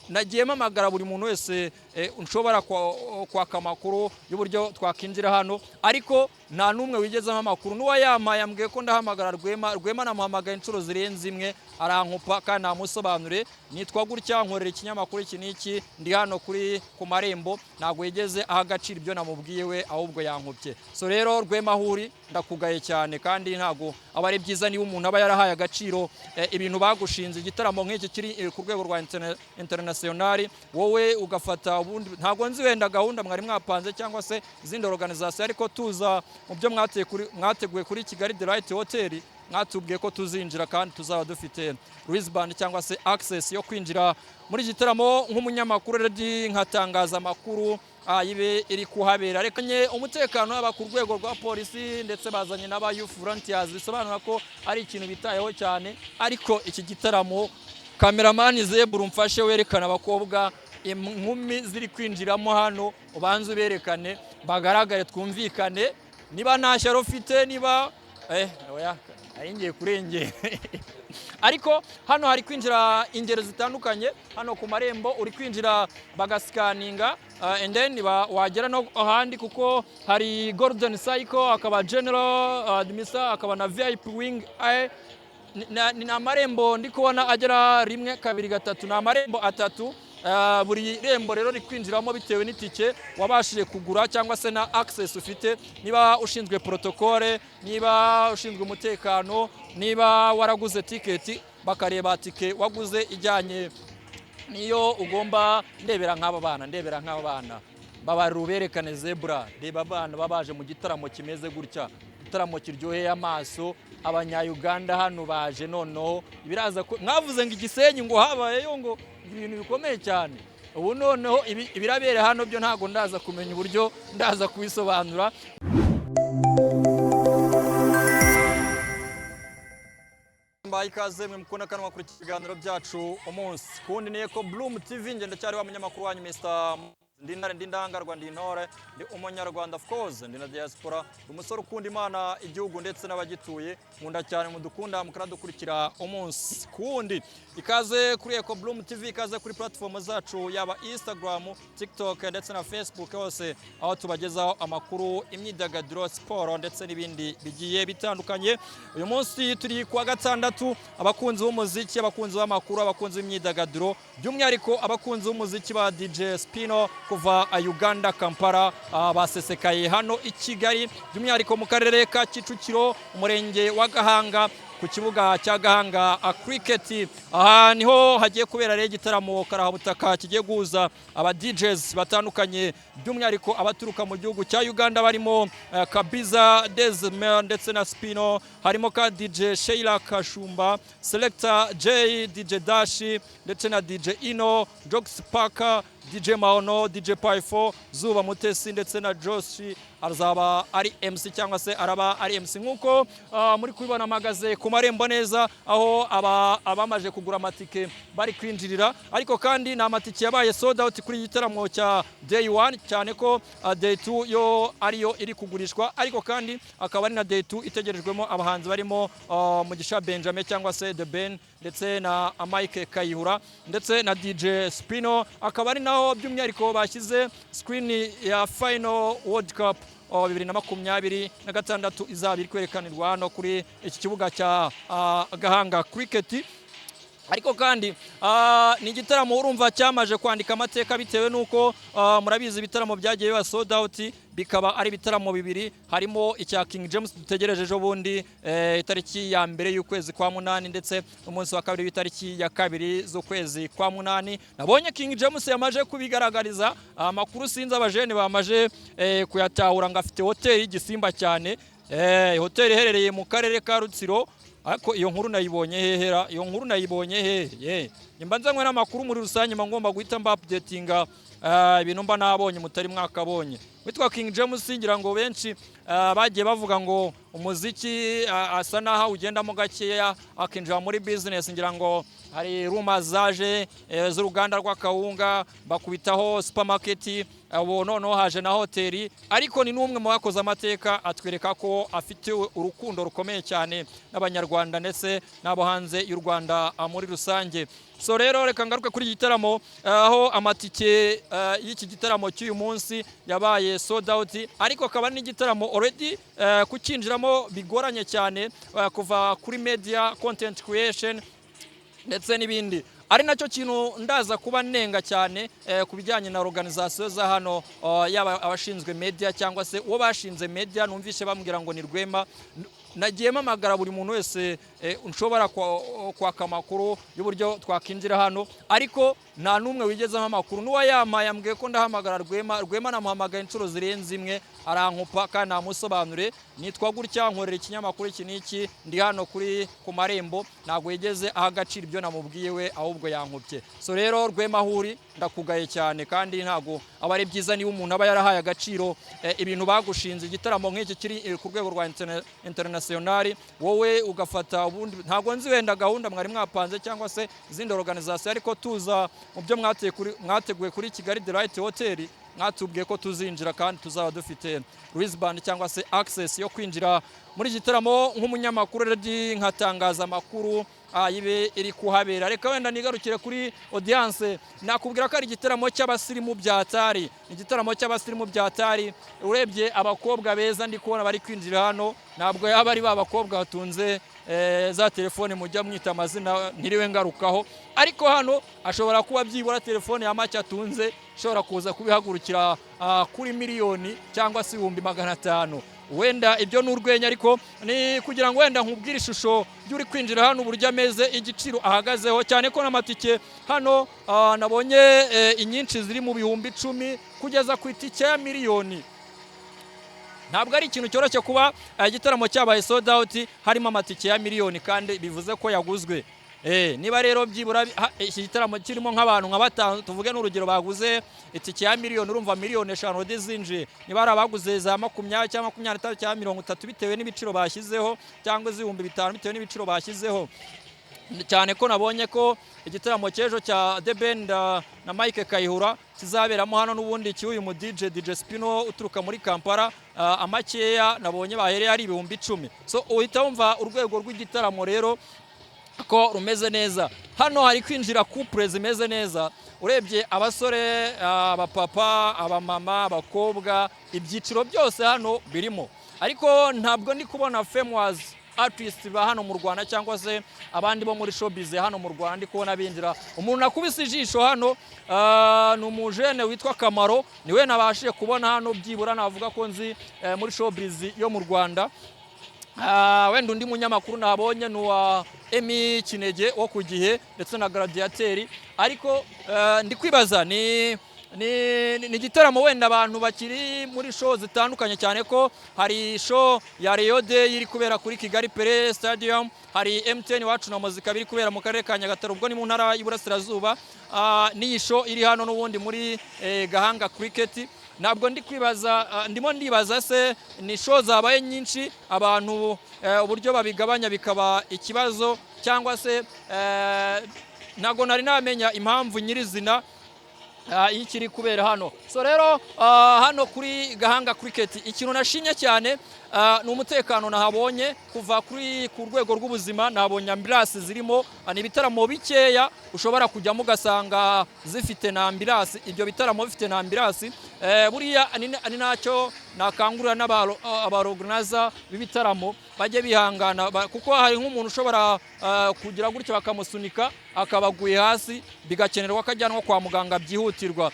nagiye mpamagara buri muntu wese unshobora kwaka amakuru y'uburyo twakinjira hano, ariko nta n'umwe wigezemo amakuru. N'uwayampaye yambwiye ko ndahamagara Rwema namuhamagaye inshuro zirenze imwe arankupa kandi namusobanure nitwa gutya nkorera ikinyamakuru iki n'iki ndi hano ku marembo, ntabwo yigeze aha agaciro ibyo namubwiye we ahubwo yankupye. So rero Rwema ahuri ndakugaye cyane, kandi ntabwo aba ari byiza niba umuntu aba yarahaye agaciro ibintu bagushinze. Igitaramo nk'iki kiri ku rwego rwa international wowe ugafata ubundi, ntabwo nzi wenda gahunda mwari mwapanze cyangwa se izindi organization, ariko tuza mu byo mwateguye kuri Kigali The Right Hotel mwatubwiye ko tuzinjira kandi tuzaba dufite wristband cyangwa se access yo kwinjira muri gitaramo nk'umunyamakuru ready nkatangaza amakuru ibe iri kuhabera. Reka nye umutekano aba ku rwego rwa polisi ndetse bazanye n'aba youth volunteers, bisobanura ko ari ikintu bitayeho cyane. Ariko iki gitaramo cameraman Zebru mfashe werekana abakobwa inkumi ziri kwinjiramo hano, ubanze uberekane bagaragare twumvikane niba nta shyaro ufite, niba oya aringiye kurengera ariko hano hari kwinjira ingero zitandukanye. Hano ku marembo uri kwinjira bagasikaninga and then wagera no ahandi, kuko hari golden cycle, akaba general admisa, akaba na VIP wing. Ni amarembo ndi kubona agera 1 2 3, ni amarembo 3. Buri rembo rero rikwinjiramo bitewe n'itike wabashije kugura cyangwa se na access ufite, niba ushinzwe protocole, niba ushinzwe umutekano, niba waraguze ticket bakareba tike waguze ijyanye niyo ugomba. Ndebera nk'aba bana baba ruberekane Zebra, reba abana babaje mu gitaramo kimeze gutya, gitaramo kiryoheye amaso. Abanya-Uganda hano baje, noneho ibiraza mwavuze ngo Igisenyi ngo habayeyo ngo ibintu bikomeye cyane. Ubu noneho ibirabere hano byo ntago ndaza kumenya uburyo ndaza kubisobanura. Ikaze mwe mukunda kanwa kuri kiganiro byacu umunsi kundi niye ko Bloom TV, ngenda cyari wa munyamakuru wanyu Mr. Ndindangarwa Ndintore, ndi umunyarwanda of course, ndi na diaspora, umusore ukunda Imana, igihugu ndetse n'abagituye. Nkunda cyane mudukunda mukaradukurikira umunsi kundi. Ikaze kuri Eco Bloom TV, ikaze kuri platform zacu yaba Instagram, TikTok ndetse na Facebook, hose aho tubagezaho amakuru, imyidagaduro, siporo ndetse n'ibindi bigiye bitandukanye. Uyu munsi turi kwa gatandatu, abakunzi b'umuziki, abakunzi b'amakuru, abakunzi b'imyidagaduro, by'umwihariko abakunzi b'umuziki ba DJ Spino kuva Uganda Kampala basesekaye hano i Kigali, by'umwihariko mu karere ka Kicukiro, umurenge wa Gahanga, ku kibuga cya Gahanga cricket. Aha niho hagiye kubera rero igitaramo karahabutaka kigiye guhuza aba DJs batandukanye, by'umwihariko abaturuka mu gihugu cya Uganda barimo Kabiza Desmer ndetse na Spino, harimo ka DJ Sheila Kashumba, Selector J, DJ Dashi ndetse na DJ Ino, Jox Parker, DJ Maono, DJ Paifo, Zuba Mutesi ndetse na Joshi azaba ari MC cyangwa se araba ari MC. Nkuko muri kubibona magaze ku marembo neza, aho abamaje kugura amatike bari kwinjirira, ariko kandi na amatike yabaye sold out kuri gitaramo cya day 1, cyane ko day 2 yo ariyo iri kugurishwa, ariko kandi akaba ari na day 2 itegerejwemo abahanzi barimo Mugisha Benjamin cyangwa se The Ben ndetse na Mike Kayihura ndetse na DJ Spino. Akaba ari naho by'umwihariko bashyize screen ya Final World Cup 2026 izaba iri kwerekanirwa hano kuri iki kibuga cya Gahanga cricket. Ariko kandi ni igitaramo urumva cyamaje kwandika amateka, bitewe nuko murabizi ibitaramo byagiye biba sold out, bikaba ari ibitaramo bibiri, harimo icya King James dutegereje ejo bundi itariki ya mbere y'ukwezi kwa munani, ndetse umunsi wa kabiri w'itariki ya 2 z'ukwezi kwa munani. Nabonye King James yamaje kubigaragariza amakuru, sinzi abajene bamaje kuyatahura ngo afite hoteli y'Igisimba cyane, hoteli iherereye mu karere ka Rutsiro. Ariko iyo nkuru nayibonye hehera, iyo nkuru nayibonye hehe, nimba nzanywe n'amakuru muri rusange ngomba guhita mba updatinga ibintu mba nabonye mutari mwakabonye. Witwa King James, ngira ngo benshi bagiye bavuga ngo umuziki asa naho ugendamo gakeya akinjira muri business. Ngira ngo hari rumors zaje z'uruganda rw'akawunga, bakubitaho supermarket, abo noneho haje na hoteli, ariko ni n'umwe mu bakoze amateka, atwereka ko afite urukundo rukomeye cyane n'abanyarwanda ndetse n'abo hanze y'u Rwanda muri rusange. so rero reka ngaruke kuri iki gitaramo aho amatike y'iki gitaramo cy'uyu munsi yabaye sold out, ariko akaba n'igitaramo already kukinjiramo bigoranye cyane kuva kuri media content creation ndetse n'ibindi, ari nacyo kintu ndaza kuba nenga cyane ku bijyanye na organisation za hano, yaba abashinzwe media cyangwa se uwo bashinze media. Numvishe bambwira ngo ni Rwema, nagiye mpamagara buri muntu wese unshobora kwaka amakuru y'uburyo twakinjira hano, ariko nta n'umwe wigezemo amakuru. N'uwa yambwiye ko ndahamagara Rwema namuhamagaye inshuro zirenze imwe arankupa kandi namusobanure nitwa gutya, nkorera ikinyamakuru iki n'iki, ndi hano ku marembo, ntabwo yigeze aha agaciro ibyo namubwiye we, ahubwo yankupye. So rero Rwema ahuri ndakugaye cyane, kandi ntabwo aba ari byiza niba umuntu aba yarahaye agaciro ibintu bagushinze. Igitaramo nk'iki kiri ku rwego rwa international, wowe ugafata ubundi, ntabwo nzi wenda gahunda mwari mwapanze cyangwa se izindi organisation, ariko tuza mu byo mwateguye kuri Kigali The Right Hotel, mwatubwiye ko tuzinjira kandi tuzaba dufite wristband cyangwa se access yo kwinjira muri gitaramo nk'umunyamakuru ready nkatangaza amakuru yibe iri kuhabera. Reka wenda nigarukire kuri audience, nakubwira ko ari igitaramo cy'abasirimu byatari, igitaramo cy'abasirimu byatari. Urebye abakobwa beza ndi kubona bari kwinjira hano, ntabwo yaba ari babakobwa batunze za telefone mujya mwita amazina ntiriwe ngarukaho, ariko hano ashobora kuba byibura telefone ya make atunze ishobora kuza kubihagurukira kuri miliyoni cyangwa se 500,000. Wenda ibyo n'urwenya, ariko ni kugira ngo wenda nkubwire ishusho y'uri kwinjira hano uburyo ameze, igiciro ahagazeho, cyane ko n'amatike hano nabonye inyinshi ziri mu 10,000 kugeza ku itike ya miliyoni. Ntabwo ari ikintu cyoroshye kuba igitaramo cyabaye sold out harimo amatike ya miliyoni, kandi bivuze ko yaguzwe. Niba rero byibura iki gitaramo kirimo nk'abantu nka 5, tuvuge n'urugero baguze itike ya miliyoni, urumva miliyoni 5 dizinje, niba ari abaguze za 20 cyangwa 25 cyangwa 30 bitewe n'ibiciro bashyizeho, cyangwa 5,000 bitewe n'ibiciro bashyizeho. Cyane ko nabonye ko igitaramo cy'ejo cya The Band na Mike Kayihura kizaberamo hano n'ubundi cy'uyu mu DJ Spino uturuka muri Kampala, amakeya nabonye bahereye ari 10,000. So uhita wumva urwego rw'igitaramo rero ko rumeze neza. Hano hari kwinjira couple zimeze neza, urebye abasore, abapapa, abamama, abakobwa, ibyiciro byose hano birimo, ariko ntabwo ndi kubona famous artist ba hano mu Rwanda cyangwa se abandi bo muri showbiz hano mu Rwanda ndi kubona binjira. Umuntu nakubise ijisho hano ni umujene witwa Kamaro, niwe nabashije kubona hano byibura navuga ko nzi muri showbiz yo mu Rwanda. Wenda undi munyamakuru nabonye nuwa Emi Kinege wo ku Gihe ndetse na Gladiateur, ariko ndi kwibaza ni igitaramo wenda abantu bakiri muri show zitandukanye, cyane ko hari show ya Rio Day iri kubera kuri Kigali Pele Stadium, hari MTN Wacu na Muzika biri kubera mu karere ka Nyagatare, ubwo ni mu ntara y'Iburasirazuba, n'iyi show iri hano n'ubundi muri Gahanga Cricket. Ntabwo ndi kwibaza, ndimo ndibaza se ni show zabaye nyinshi abantu uburyo babigabanya bikaba ikibazo, cyangwa se ntabwo nari namenya impamvu nyirizina ikiri kubera hano. So rero hano kuri Gahanga Cricket ikintu nashimye cyane ni umutekano nahabonye. Kuva ku rwego rw'ubuzima nabonye ambulance zirimo, ni ibitaramo bikeya ushobora kujyamo ugasanga zifite na ambulance, ibyo bitaramo bifite na ambulance. Buriya ni nacyo nakangurira n'abarognaza b'ibitaramo bajye bihangana, kuko hari nk'umuntu ushobora kugira gutyo bakamusunika akabaguye hasi, bigakenerwa akajyanwa kwa muganga byihutirwa.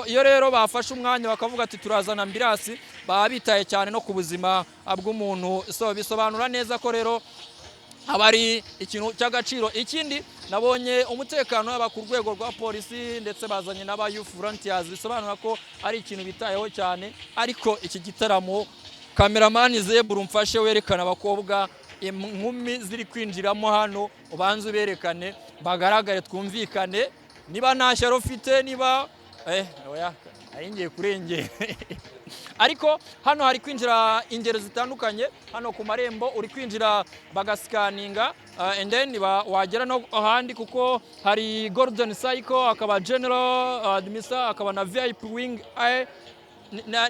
Iyo rero bafashe umwanya bakavuga ati turazana ambulance, baba bitaye cyane no ku buzima bw'umuntu. So bisobanura neza ko rero aba ari ikintu cy'agaciro. Ikindi nabonye umutekano yaba ku rwego rwa polisi ndetse bazanye n'aba youth volunteers, bisobanura ko ari ikintu bitayeho cyane. Ariko iki gitaramo cameraman Zebru mfashe werekana abakobwa inkumi ziri kwinjiramo hano, ubanze uberekane bagaragare twumvikane, niba nta shyaro ufite, niba oya ari ngiye kurengera. Ariko hano hari kwinjira ingero zitandukanye. Hano ku marembo uri kwinjira bagasikaninga, and then wagera no ahandi, kuko hari Golden Cycle, akaba General Admisa, akaba na VIP Wing.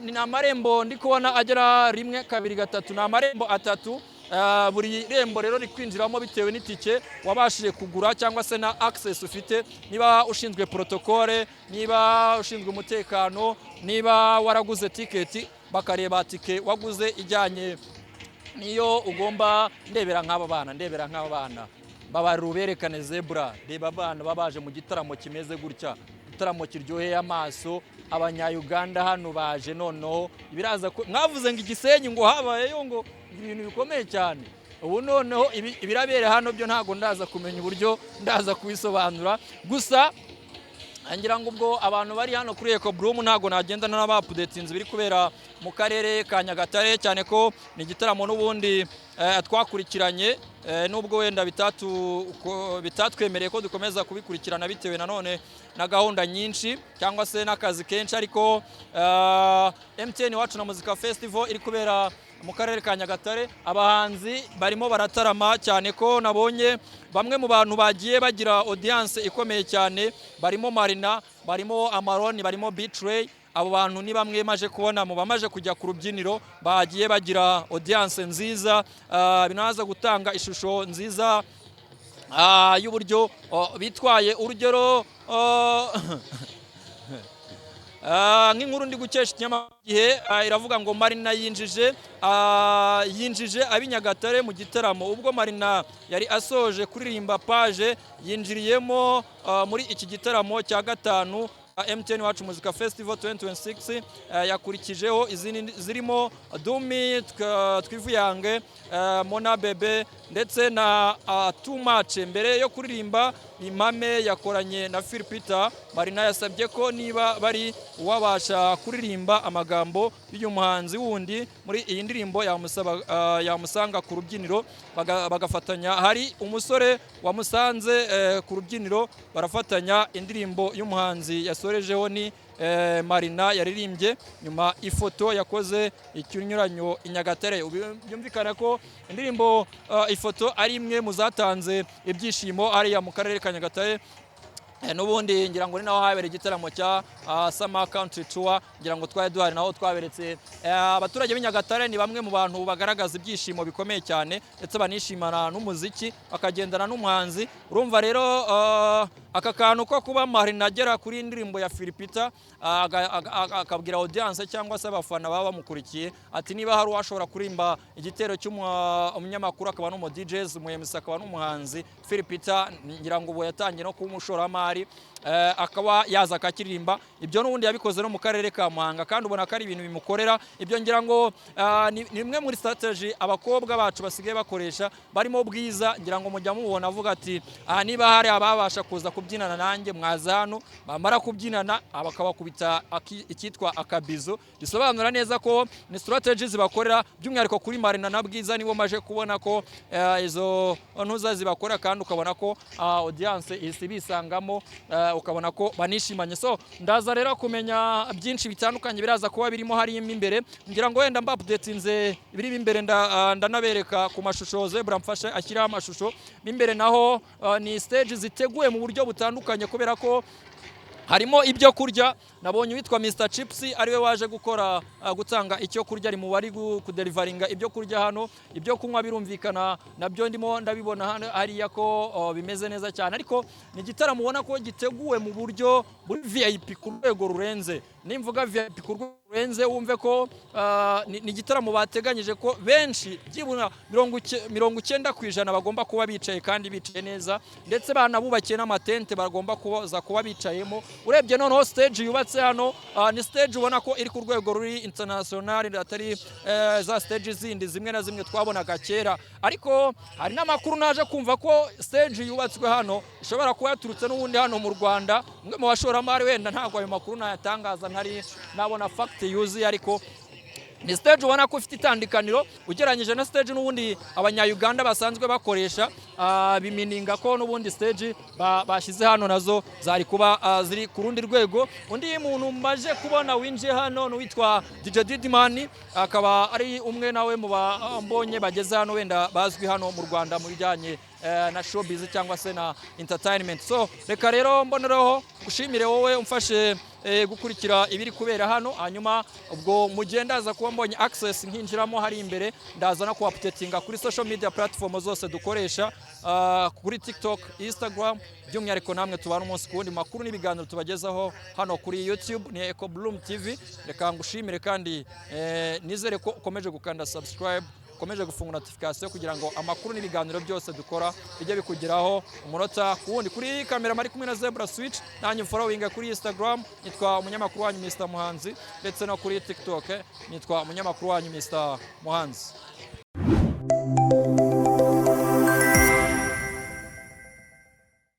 Ni amarembo ndi kubona agera 1, 2, 3, ni amarembo 3 buri rembo rero rikwinjiramo bitewe n'itike wabashije kugura cyangwa se na access ufite, niba ushinzwe protocole, niba ushinzwe umutekano, niba waraguze tiketi bakareba tike waguze ijyanye niyo ugomba. Ndebera nk'aba bana babarira uberekane zebra, reba abana babaje mu gitaramo kimeze gutya, igitaramo kiryoheye amaso. Abanya-Uganda hano baje noneho ibiraza mwavuze ngo Igisenyi ngo habayeyo ngo ibintu bikomeye cyane. Ubu noneho ibirabere hano byo ntago ndaza kumenya uburyo ndaza kubisobanura, gusa ngira ngo ubwo abantu bari hano kuri Eco Bloom ntago nagenda n'abapudetinze biri kubera mu karere ka Nyagatare, cyane ko ni igitaramo n'ubundi twakurikiranye, nubwo wenda bitatwemereye ko dukomeza kubikurikirana bitewe nanone na gahunda nyinshi cyangwa se n'akazi kenshi, ariko MTN Iwacu na Muzika Festival iri kubera mu karere ka Nyagatare. Abahanzi barimo baratarama, cyane ko nabonye bamwe mu bantu bagiye bagira audience ikomeye cyane, barimo Marina, barimo Amaroni, barimo Betray. Abo bantu ni bamwe maje kubona mu bamaje kujya ku rubyiniro, bagiye bagira audience nziza, binaza gutanga ishusho nziza y'uburyo bitwaye. Urugero nk'inkuru ndi gukesha ikinyamakuru iravuga ngo Marina yinjije ab'Inyagatare mu gitaramo. Ubwo Marina yari asoje kuririmba page, yinjiriyemo muri iki gitaramo cya gatanu MTN Iwacu Muzika Festival 2026. Yakurikijeho izindi zirimo Dumi, Twivuyange, Mona Bebe ndetse na Too Much. Mbere yo kuririmba Impame yakoranye na Phil Peter, Marina yasabye ko niba bari uwabasha kuririmba amagambo y'uyu muhanzi wundi muri iyi ndirimbo yamusanga ku rubyiniro bagafatanya. Hari umusore wamusanze ku rubyiniro barafatanya indirimbo y'umuhanzi yasorejeho ni Marina yaririmbye. Nyuma ifoto yakoze ikinyuranyo i Nyagatare. Byumvikana ko indirimbo ifoto ari imwe mu zatanze ibyishimo hariya mu karere ka Nyagatare. N'ubundi ngira ngo ni naho habera igitaramo cya Summer Country Tour, ngira ngo twari duhari naho twaberetse abaturage b'Inyagatare. Ni bamwe mu bantu bagaragaza ibyishimo bikomeye cyane ndetse banishimana n'umuziki bakagendana n'umuhanzi. Urumva rero aka kantu ko kuba Marina agera kuri indirimbo ya Phil Peter akabwira audience cyangwa se abafana baba bamukurikiye ati niba hari uwashobora kurimba igitero cy'umunyamakuru akaba n'umu DJs umuyemusa akaba n'umuhanzi Phil Peter, ngira ngo ubu yatangiye no kuba umushoramari akaba yaza akakiririmba. Ibyo n'ubundi yabikoze no mu karere ka Muhanga kandi ubona ko ari ibintu bimukorera. Ibyo ngira ngo ni imwe muri strategy abakobwa bacu basigaye bakoresha barimo Bwiza. Ngira ngo mujya mubona avuga ati niba hari ababasha kuza kubyinana nanjye mwaza hano, bamara kubyinana abakabakubita ikitwa akabizo. Bisobanura neza ko ni strategy zibakorera, by'umwihariko kuri Marina na Bwiza nibo maje kubona ko izo ntuza zibakorera, kandi ukabona ko audience isibisangamo, ukabona ko banishimanye. So ndaza rero kumenya byinshi bitandukanye biraza kuba birimo hari imbere. Ngira ngo wenda updatinze biri imbere ndanabereka ku mashusho. Zebra mfashe ashyiraho amashusho imbere, naho ni stage ziteguye mu buryo butandukanye kubera ko harimo ibyo kurya. Nabonye witwa Mr Chips ariwe waje gutanga icyo kurya, ari mu bari kudelivaringa ibyo kurya hano. Ibyo kunywa birumvikana nabyo ndimo ndabibona hano hariya ko bimeze neza cyane, ariko ni igitaramo ubona ko giteguwe mu buryo buri VIP ku rwego rurenze. Nimvuga VIP ku rwego rurenze wumve ko ni igitaramo bateganyije ko benshi byibura 90% bagomba kuba bicaye kandi bicaye neza, ndetse banabubakiye n'amatente bagomba kuba bicayemo. Urebye noneho stage yubatse hano ni stage ubona ko iri ku rwego ruri international, atari za stage zindi zimwe na zimwe twabonaga kera. Ariko hari n'amakuru naje kumva ko stage yubatswe hano ishobora kuba yaturutse n'ubundi hano mu Rwanda. Umwe mu bashoramari, wenda ntabwo ayo makuru nayatangaza ntari nabona fact yuzuye, ariko ni stage ubona ko ufite itandukaniro ugereranyije na stage n'ubundi abanya-Uganda basanzwe bakoresha. Bimininga ko n'ubundi stage bashyize hano nazo zari kuba ziri ku rundi rwego. Undi muntu mbaje kubona winjiye hano n'uwitwa DJ Didman, akaba ari umwe nawe mu bambonye bageze hano wenda bazwi hano mu Rwanda mu bijyanye na showbiz cyangwa se na entertainment. So reka rero mbonereho ushimire wowe umfashe gukurikira ibiri kubera hano, hanyuma ubwo mugendaza kuba mbonye access nkinjiramo hari imbere, ndaza no kuapdatinga kuri social media platform zose dukoresha, kuri TikTok, Instagram, by'umwihariko namwe tubana umunsi ku wundi makuru n'ibiganiro tubagezaho hano kuri YouTube ni Eco Bloom TV. Reka ngushimire kandi nizere ko ukomeje gukanda subscribe, ukomeje gufunga notification kugira ngo amakuru n'ibiganiro byose dukora bijye bikugeraho umunota ku wundi. Kuri kamera mari kumwe na Zebra Switch, nanyu following kuri Instagram nitwa umunyamakuru wanyu Mr Muhanzi, ndetse no kuri TikTok nitwa umunyamakuru wanyu Mr Muhanzi.